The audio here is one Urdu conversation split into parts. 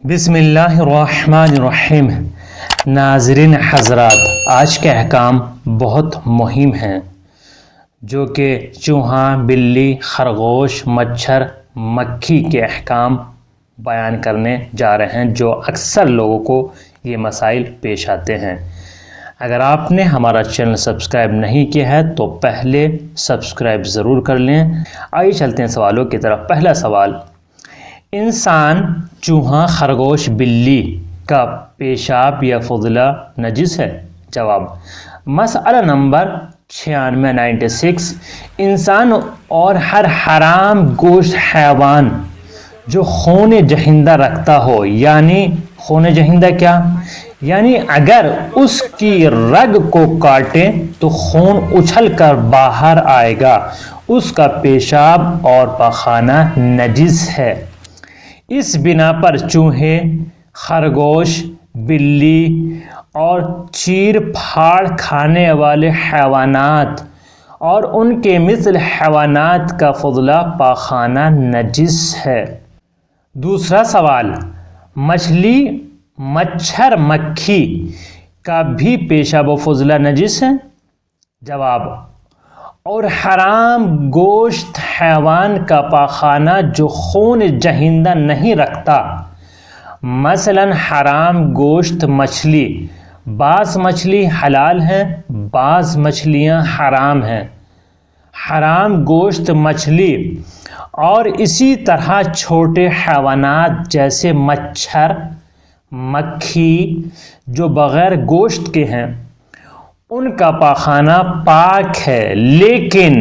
بسم اللہ الرحمن الرحیم۔ ناظرین حضرات، آج کے احکام بہت مہم ہیں جو کہ چوہا، بلی، خرگوش، مچھر، مکھی کے احکام بیان کرنے جا رہے ہیں جو اکثر لوگوں کو یہ مسائل پیش آتے ہیں۔ اگر آپ نے ہمارا چینل سبسکرائب نہیں کیا ہے تو پہلے سبسکرائب ضرور کر لیں۔ آئیے چلتے ہیں سوالوں کی طرف۔ پہلا سوال، انسان، چوہا، خرگوش، بلی کا پیشاب یا فضلہ نجس ہے؟ جواب، مسئلہ نمبر 96 انسان اور ہر حرام گوشت حیوان جو خون جہندہ رکھتا ہو، یعنی خون جہندہ کیا؟ یعنی اگر اس کی رگ کو کاٹیں تو خون اچھل کر باہر آئے گا، اس کا پیشاب اور پاخانہ نجس ہے۔ اس بنا پر چوہے، خرگوش، بلی اور چیر پھاڑ کھانے والے حیوانات اور ان کے مثل حیوانات کا فضلہ پاخانہ نجس ہے۔ دوسرا سوال، مچھلی، مچھر، مکھی کا بھی پیشاب و فضلہ نجس ہے؟ جواب، اور حرام گوشت حیوان کا پاخانہ جو خون جہندہ نہیں رکھتا، مثلا حرام گوشت مچھلی، بعض مچھلی حلال ہیں، بعض مچھلیاں حرام ہیں، حرام گوشت مچھلی اور اسی طرح چھوٹے حیوانات جیسے مچھر، مکھی جو بغیر گوشت کے ہیں، ان کا پاخانہ پاک ہے، لیکن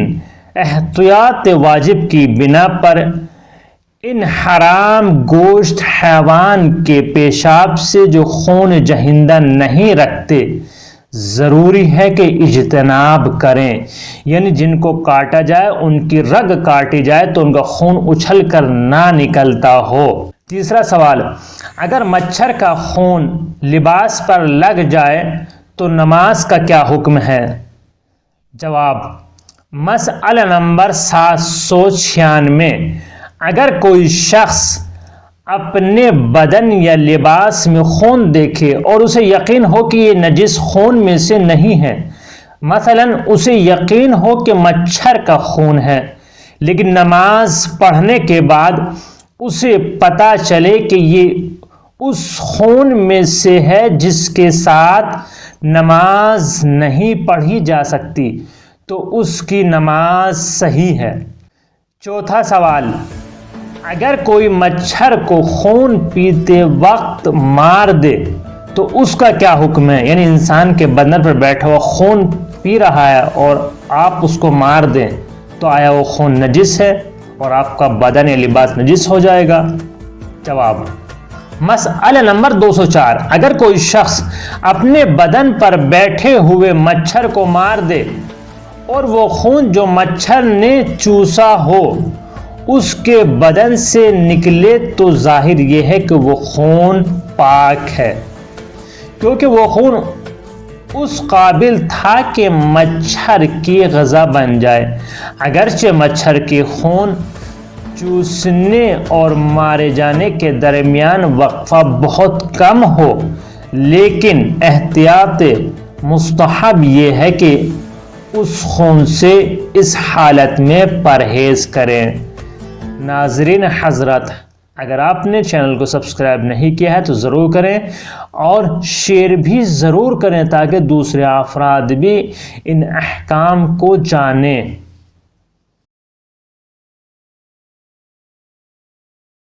احتیاط واجب کی بنا پر ان حرام گوشت حیوان کے پیشاب سے جو خون جہندہ نہیں رکھتے ضروری ہے کہ اجتناب کریں، یعنی جن کو کاٹا جائے ان کی رگ کاٹی جائے تو ان کا خون اچھل کر نہ نکلتا ہو۔ تیسرا سوال، اگر مچھر کا خون لباس پر لگ جائے تو نماز کا کیا حکم ہے؟ جواب، مسئلہ نمبر 796 اگر کوئی شخص اپنے بدن یا لباس میں خون دیکھے اور اسے یقین ہو کہ یہ نجس خون میں سے نہیں ہے، مثلا اسے یقین ہو کہ مچھر کا خون ہے، لیکن نماز پڑھنے کے بعد اسے پتہ چلے کہ یہ اس خون میں سے ہے جس کے ساتھ نماز نہیں پڑھی جا سکتی تو اس کی نماز صحیح ہے۔ چوتھا سوال، اگر کوئی مچھر کو خون پیتے وقت مار دے تو اس کا کیا حکم ہے؟ یعنی انسان کے بدن پر بیٹھا ہوا خون پی رہا ہے اور آپ اس کو مار دیں تو آیا وہ خون نجس ہے اور آپ کا بدن یا لباس نجس ہو جائے گا؟ جواب، مسئلہ نمبر 204 اگر کوئی شخص اپنے بدن پر بیٹھے ہوئے مچھر کو مار دے اور وہ خون جو مچھر نے چوسا ہو اس کے بدن سے نکلے تو ظاہر یہ ہے کہ وہ خون پاک ہے، کیونکہ وہ خون اس قابل تھا کہ مچھر کی غذا بن جائے۔ اگرچہ مچھر کے خون چوسنے اور مارے جانے کے درمیان وقفہ بہت کم ہو، لیکن احتیاط مستحب یہ ہے کہ اس خون سے اس حالت میں پرہیز کریں۔ ناظرین حضرات، اگر آپ نے چینل کو سبسکرائب نہیں کیا ہے تو ضرور کریں اور شیئر بھی ضرور کریں تاکہ دوسرے افراد بھی ان احکام کو جانیں۔